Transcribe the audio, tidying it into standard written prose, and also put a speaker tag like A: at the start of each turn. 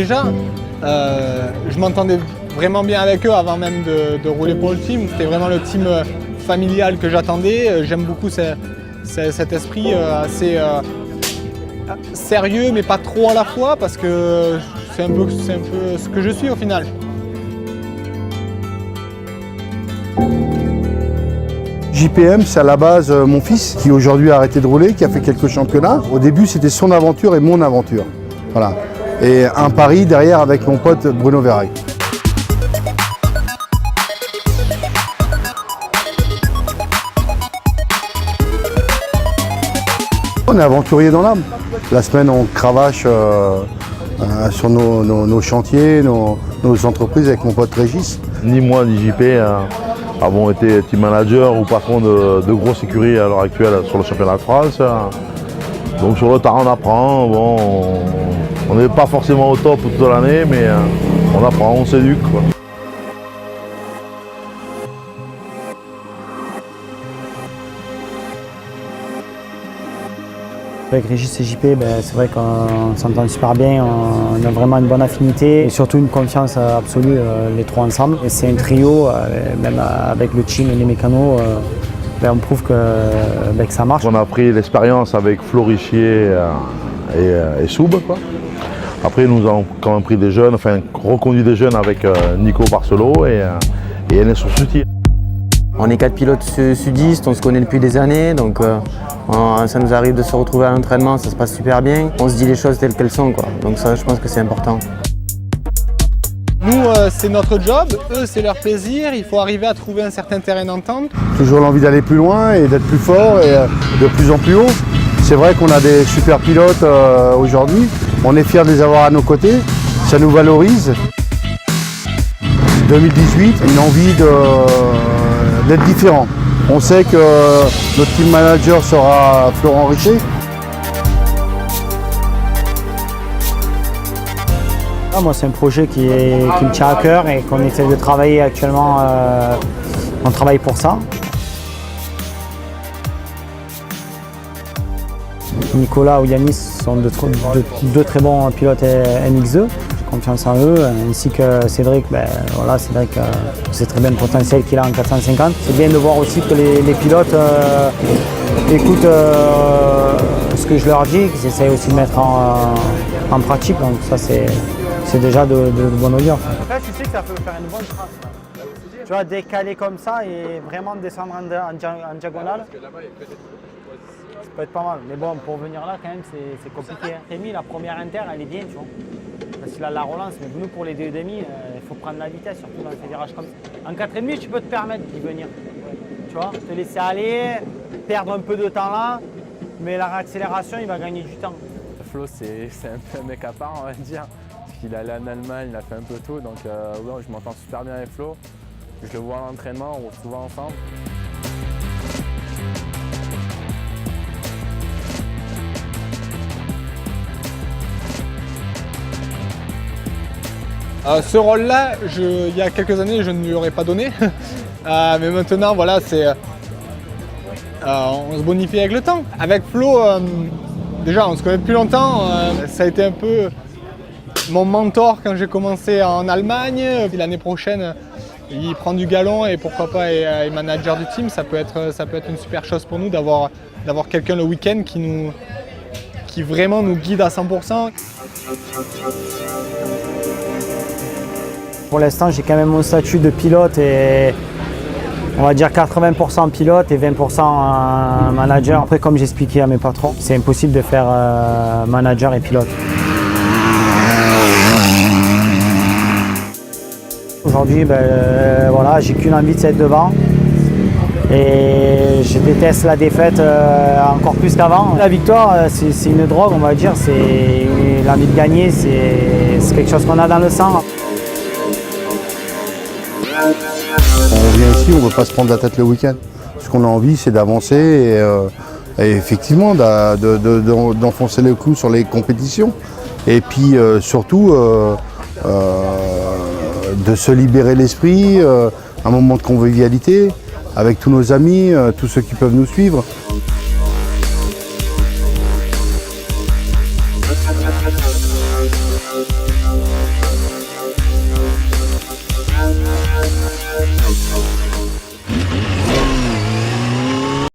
A: déjà, je m'entendais vraiment bien avec eux avant même de rouler pour le team. C'était vraiment le team familial que j'attendais. J'aime beaucoup cet esprit assez sérieux mais pas trop à la fois parce que c'est un peu ce que je suis au final.
B: JPM, c'est à la base mon fils qui aujourd'hui a arrêté de rouler, qui a fait quelques championnats. Au début, c'était son aventure et mon aventure. Voilà. Et un pari derrière avec mon pote Bruno Verhaeghe. On est aventurier dans l'âme. La semaine, on cravache sur nos chantiers, nos entreprises avec mon pote Régis.
C: Ni moi ni JP avons été team manager ou patron de grosses écuries à l'heure actuelle sur le championnat de France. Donc sur le terrain on apprend, bon, on n'est pas forcément au top toute l'année mais on apprend, on s'éduque.
D: Avec Régis et JP, c'est vrai qu'on s'entend super bien, on a vraiment une bonne affinité et surtout une confiance absolue les trois ensemble. Et c'est un trio, même avec le team et les mécanos, on prouve que ça marche.
C: On a pris l'expérience avec Flo Richier et Soub. Après nous avons quand même pris des jeunes, enfin reconduit des jeunes avec Nico Barcelo et Enes Souti.
E: On est 4 pilotes sudistes, on se connaît depuis des années, donc ça nous arrive de se retrouver à l'entraînement, ça se passe super bien. On se dit les choses telles qu'elles sont, quoi. Donc ça, je pense que c'est important.
A: Nous, c'est notre job, eux, c'est leur plaisir. Il faut arriver à trouver un certain terrain d'entente.
B: Toujours l'envie d'aller plus loin et d'être plus fort et de plus en plus haut. C'est vrai qu'on a des super pilotes aujourd'hui. On est fiers de les avoir à nos côtés. Ça nous valorise. 2018, une envie d'être différent. On sait que notre team manager sera Florent Richer.
D: Moi, c'est un projet qui me tient à cœur et qu'on essaie de travailler actuellement. On travaille pour ça. Nicolas ou Yanis sont deux très bons pilotes MX2. Confiance en eux, ainsi que Cédric. Cédric, c'est très bien le potentiel qu'il a en 450. C'est bien de voir aussi que les pilotes écoutent ce que je leur dis, qu'ils essayent aussi de mettre en pratique. Donc ça, c'est déjà de bon augure. Après, tu sais que ça peut faire une bonne trace. Tu vois, décaler comme ça et vraiment descendre en diagonale. Ça peut être pas mal. Mais bon, pour venir là, quand même, c'est compliqué. Rémi, la première inter, elle est bien, tu vois. Parce qu'il a la relance, mais nous, pour les 2,5, il faut prendre la vitesse, surtout dans ces virages comme ça. En 4,5, tu peux te permettre d'y venir. Tu vois, te laisser aller, perdre un peu de temps là, mais la réaccélération, il va gagner du temps.
F: Flo, c'est un peu un mec à part, on va dire. Parce qu'il est allé en Allemagne, il a fait un peu tout. Donc, ouais, je m'entends super bien avec Flo. Je le vois à l'entraînement, on roule souvent ensemble.
A: Ce rôle-là, il y a quelques années, je ne lui aurais pas donné. Mais maintenant, voilà, on se bonifie avec le temps. Avec Flo, déjà, on se connaît depuis longtemps. Ça a été un peu mon mentor quand j'ai commencé en Allemagne. L'année prochaine, il prend du galon et pourquoi pas est manager du team. Ça peut être une super chose pour nous d'avoir quelqu'un le week-end qui vraiment nous guide à 100%.
D: Pour l'instant, j'ai quand même mon statut de pilote et on va dire 80% pilote et 20% manager. Après, comme j'expliquais à mes patrons, c'est impossible de faire manager et pilote. Aujourd'hui, voilà, j'ai qu'une envie de être devant et je déteste la défaite encore plus qu'avant. La victoire, c'est une drogue, on va dire. C'est l'envie de gagner, c'est quelque chose qu'on a dans le sang.
B: On vient ici, on ne veut pas se prendre la tête le week-end. Ce qu'on a envie, c'est d'avancer et effectivement d'enfoncer le clou sur les compétitions. Et puis surtout de se libérer l'esprit, un moment de convivialité avec tous nos amis, tous ceux qui peuvent nous suivre.